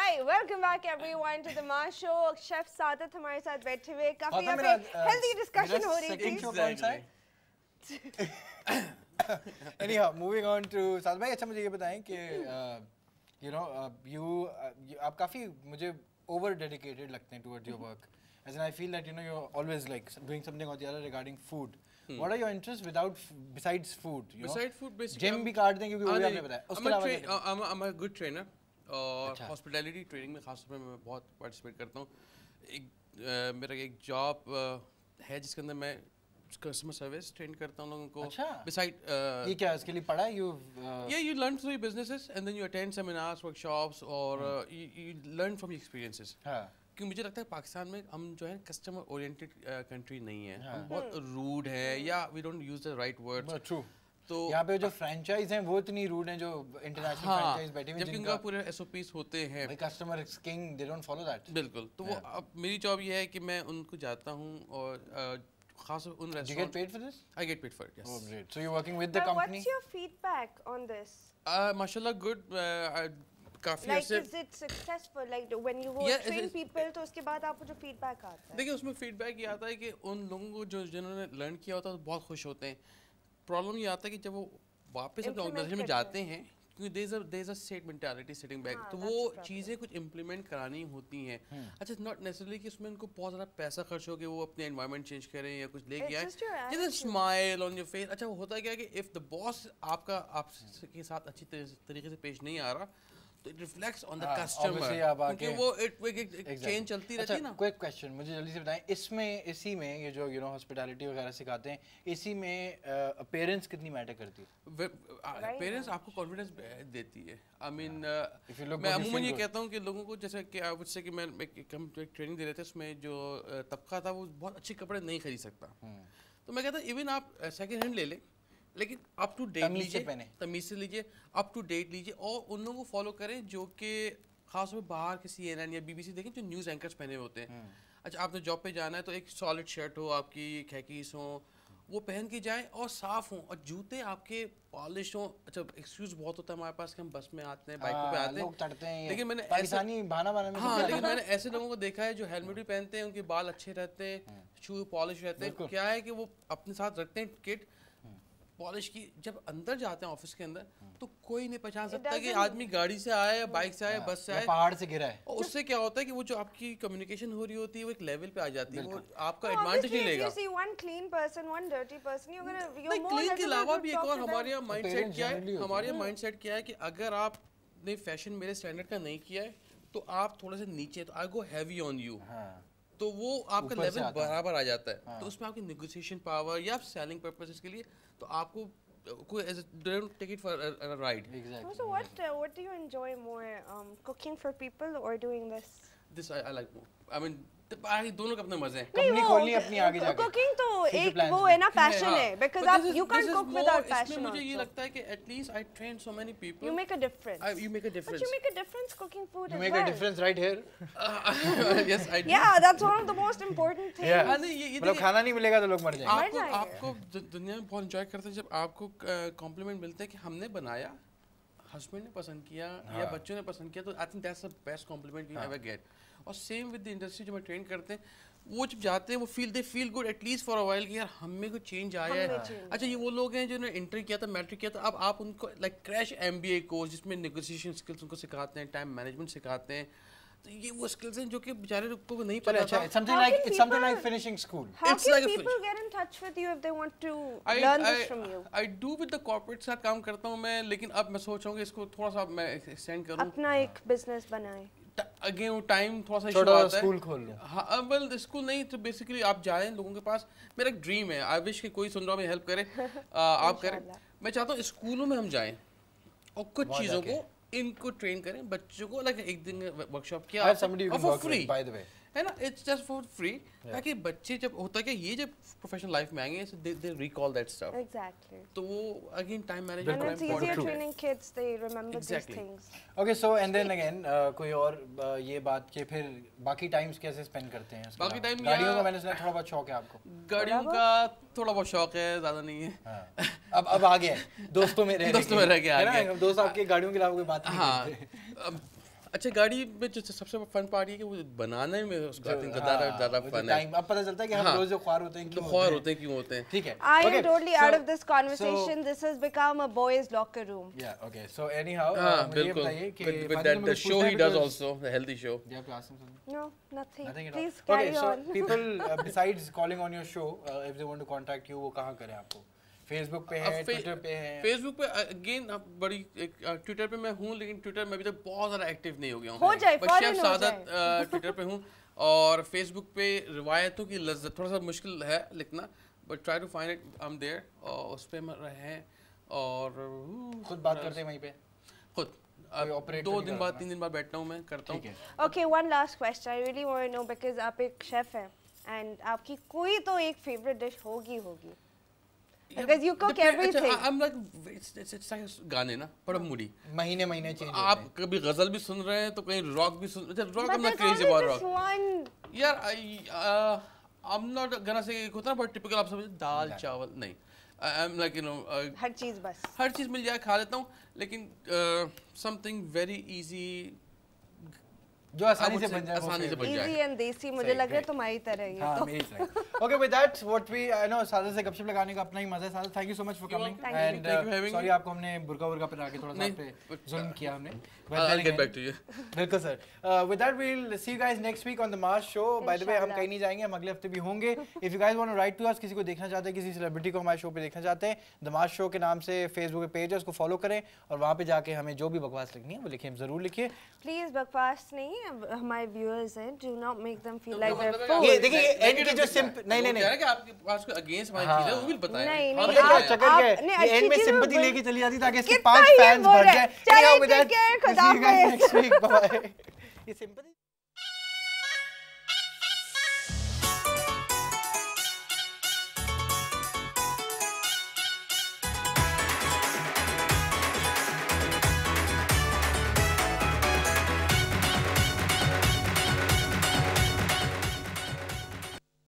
Hi, welcome back everyone to the Maa Show. Chef Saadat हमारे साथ बैठे हुए काफी यहाँ पे healthy discussion हो रही थी. Anyhow, moving on to Saadat भाई, अच्छा मुझे ये बताएं कि आप काफी मुझे over dedicated लगते हैं towards your work. As in I feel that you're always like doing something or the other regarding food. What are your interests besides food? Besides food, basically. Gym भी काट दें क्योंकि वो भी आपने बताया. उसके अलावा I'm a good trainer. और हॉस्पिटैलिटी ट्रेनिंग में खास तौर पे मैं बहुत पार्टिसिपेट करता हूँ. मेरा एक जॉब है जिसके अंदर मैं कस्टमर सर्विस ट्रेन करता हूँ लोगों को. अच्छा. Beside ये क्या इसके लिए पढ़ा है? You learn through your businesses and then you attend seminars, workshops or you learn from your experiences. हाँ. क्योंकि मुझे लगता है पाकिस्तान में हम जो है कस्टमर ओरिएंटेड कंट्री नहीं है. हम बहुत रूड है या we don't use the right words. True. तो यहाँ पे जो फ्रेंचाइज हैं वो इतनी रूड हैं जो इंटरनेशनल फ्रेंचाइज बैठे हुए हैं जिनका पूरे SOPs होते हैं. Customer is king, they don't follow that. बिल्कुल. तो वो अब मेरी जॉब ये है कि मैं उनको जाता हूँ और खास उन restaurant. Do you get paid for this? I get paid for it, yes. Oh great. So you're working with the company? What's your feedback on this? Mashallah good. काफी like is it successful like when you go train people तो उसके बाद आपको जो feedback आता है. देखिए उसमें feedback ये आता है कि उन लोगों को जो जिन्होंने लर्न किया होता है तो बहुत खुश होते हैं. प्रॉब्लम ये आता है कि जब वो वापस अपने ऑर्गेनाइजेशन में जाते हैं क्योंकि there is a state mentality sitting back. तो वो चीज़ें कुछ इम्प्लीमेंट करानी होती हैं. अच्छा नॉट नेसेसरली कि उसमें उनको बहुत ज़्यादा पैसा खर्च हो कि वो अपने एनवायरनमेंट चेंज करें या कुछ लेके आए. जैसे स्माइल ऑन योर फेस. अच्छा वो होता है क्या कि इफ़ द बॉस आपके साथ अच्छी तरीके से पेश नहीं आ रहा तो it reflects on the customer. क्योंकि वो चेंज चलती रहती है ना. क्विक क्वेश्चन मुझे जल्दी से बताएं इसी में ये जो हॉस्पिटैलिटी वगैरह सिखाते हैं इसी में अपीयरेंस कितनी मैटर करती है? पेरेंट्स आपको कॉन्फिडेंस देती है. आई मीन मैं अमूमन ये कहता हूँ कि लोगों को जैसे कि आप उससे कि मैं एक ट्रेनिंग दे रहे थे उसमें जो तबका था वो बहुत अच्छे कपड़े नहीं खरीद सकता. तो मैं कहता इवन आप सेकेंड हैंड ले लें लेकिन अप टू डेट लीजिए, तमीज से लीजिए, अप टू डेट लीजिए और उन लोगों को फॉलो करें जो कि खासतौर पे बाहर के CNN या BBC देखें जो न्यूज़ एंकर्स पहने होते हैं. अच्छा आपने जॉब पे जाना है तो एक सॉलिड शर्ट हो आपकी, खैकीस हो, वो पहन के जाएं और साफ़ हों और जूते आपके पॉलिश हों. अच्छा एक्सक्यूज़ बहुत होता है हमारे पास कि हम बस में आते हैं, बाइकों पे आते हैं, लेकिन मैंने पाकिस्तानी बहाना बनाने में लेकिन मैंने ऐसे लोगों को देखा है जो हेलमेट भी पहनते हैं, उनके बाल अच्छे रहते हैं, शू पॉलिश रहते हैं. क्या है कि वो अपने साथ रखते हैं किट पॉलिश की. जब अंदर जाते हैं ऑफिस के अंदर तो कोई नहीं पहचान सकता कि आदमी गाड़ी से आया, बाइक से आया, बस से आया, पहाड़ से गिरा है. और उससे क्या होता है कि वो जो आपकी कम्युनिकेशन हो रही होती है वो एक लेवल पे आ जाती है, वो आपका एडवांटेज नहीं लेगा. क्लीन के अलावा भी एक और हमारे यहाँ माइंडसेट क्या है कि अगर आपने फैशन मेरे स्टैंडर्ड का नहीं किया है तो आप थोड़ा सा नीचे, तो आई गो हैवी ऑन यू, तो वो आपका लेवल बराबर आ जाता है. तो उसमें आपकी नेगोशिएशन पावर या सेलिंग पर्पसेस के लिए तो आपको कोई don't take it for a ride. Exactly. So what do you enjoy more, cooking for people or doing this? This I like more. I mean दोनों के अपने मजे हैं. कंपनी खोलनी अपनी आगे जाके. कुकिंग तो एक वो है ना पैशन है, because आप you can't cook without passion. इसमें मुझे ये लगता है कि at least I train so many people. You make a difference. You make a difference. But you make a difference cooking food as well. You make a difference right here. Yes, I do. Yeah, that's one of the most important things. मतलब खाना नहीं मिलेगा तो लोग मर जाएंगे. आपको दुनिया में बहुत एंजॉय करते हैं जब आपको कॉम्प्लीमेंट मिलता है कि हमने बनाया, हस्बैंड ने पसंद किया या बच्चों ने पसंद किया, तो I think that's the best compliment you ever get. और सेम विद द इंडस्ट्री जो मैं ट्रेन करते हैं वो जब जाते हैं वो they feel good at least for a while कि यार हम में कुछ चेंज आया है. अच्छा ये वो लोग हैं जिन्होंने इंटर किया था, मैट्रिक किया था, अब आप उनको लाइक क्रैश MBA कोर्स जिसमें नेगोशिएशन स्किल्स उनको सिखाते हैं, टाइम मैनेजमेंट सिखाते हैं. तो ये वो स्किल्स हैं जो कि बेचारे को नहीं पता था. It's something like finishing school. How can people get in touch with you if they want to learn this from you? I do with the corporate साथ काम करता हूँ मैं, लेकिन अब मैं सोच रहा हूँ कि इसको थोड़ा सा मैं एक्सटेंड करूँ, अपना एक बिजनेस बनाएं. अगेन वो टाइम थोड़ा सा इशू आता है. स्कूल खोल लो. हाँ वेल स्कूल नहीं तो बेसिकली आप जाएं लोगों के पास. मेरा एक ड्रीम है, आई विश कि कोई सुन रहा हो मेरी हेल्प करे, आप करें. मैं चाहता हूँ स्कूलों में हम जाएं और कुछ चीज़ों को इनको ट्रेन करें बच्चों को. लाइक एक दिन वर्कशॉप किया फॉर फ्री है ना, इट्स जस्ट फॉर फ्री, ताकि बच्चे जब होता है कि ये जब प्रोफेशनल लाइफ में आएंगे दे रिकॉल दैट स्टफ. एग्जैक्टली. तो वो again time management and it's easier training kids, they remember these things. Okay, so and then again कोई और ये बात कि फिर बाकी टाइम्स कैसे स्पेंड करते हैं? बाकी टाइम गाड़ियों का मैंने सुना थोड़ा बहुत शौक है आपको. गाड़ियों का थोड़ा बहुत शौक है, ज़्यादा नहीं है. अब आ गया दोस्तों में रह गया. दोस्त आपके गाड़ियों के अलावा कोई बात नहीं करते. अच्छा गाड़ी में जो सबसे फन पार्ट है कि वो बनाने में उसका ज़्यादा फन है। अब पता चलता है कि हम रोज जो ख्वार होते हैं क्यों होते हैं। ठीक है। I am totally out of this conversation. This has become a boys' locker room. Yeah. Okay. So anyhow, बिल्कुल। With that show he does also, the healthy show. Do you have to ask him something? No, nothing. Nothing at Please all. carry Okay. on. So people besides calling on your show, if they want to contact you, वो कहाँ करें आपको? Facebook पे है, Twitter पे है। Facebook पे again बड़ी ट्विटर पे मैं हूँ, लेकिन ट्विटर में अभी तक बहुत ज़्यादा एक्टिव नहीं हो गया हूँ। हो जाए, बस शेफ सादत ट्विटर पे हूँ और फेसबुक पे रिवायतों की लज्जत थोड़ा सा मुश्किल है लिखना, but try to find it, I am there. और उस पे हम रहे और खुद बात करते हैं वहीं पे खुद 2 दिन बाद 3 दिन बाद बैठता हूँ मैं करता हूँ। Okay, one last question. I really want to know because आप एक शेफ हैं and आपकी कोई तो एक फेवरेट डिश होगी because you cook everything. I'm like it's like गाने ना बड़ा मूडी महीने चेंज आप कभी गजल भी सुन रहे हैं तो कहीं रॉक भी सुन rock. I'm not crazy about rock यार। I'm not gonna say होता ना बड़ा टिपिकल आप समझे दाल चावल नहीं। I'm like हर चीज बस हर चीज मिल जाए खा लेता हूँ, लेकिन something very easy जो आसानी से बन जाए easy and देसी मुझे लग रहा है तुम्हारी तरह ही है। हाँ मेरी तरह। Okay, with that what we I know सादत से गपशप लगाने का अपना ही मजा है। सादत, thank you so much for coming and sorry आपको हमने बुर्का पहना के थोड़ा सा पे जुल्म किया हमने। I'll get back to you. बिल्कुल sir. With that we'll see you guys next week on the Mars show. By the way हम कहीं नहीं जाएंगे, हम अगले हफ्ते भी होंगे। If you guys want to write to us, किसी को देखना चाहते हैं, किसी सेलिब्रिटी को हमारे शो पे देखना चाहते हैं, The Mars show के नाम से फेसबुक पे पेज है, उसको फॉलो करें और वहाँ पे जाके हमें जो भी बकवास लिखनी है वो लिखिए, जरूर लिखिए। Please बकवास नहीं, हमारे व्यूअर्स हैं, do not make them feel like they're fools। ये देखिए एंड के जो सिंपल नहीं कि आपके पास कोई अगेंस्ट वाली चीज है वो भी बताएं। नहीं चक्कर क्या है, एंड में सिंपैथी लेके चली जाती ताकि इसके 5 फैंस बढ़ जाए। चलिए, खुदा हाफिज़। Next week bye. ये सिंपैथी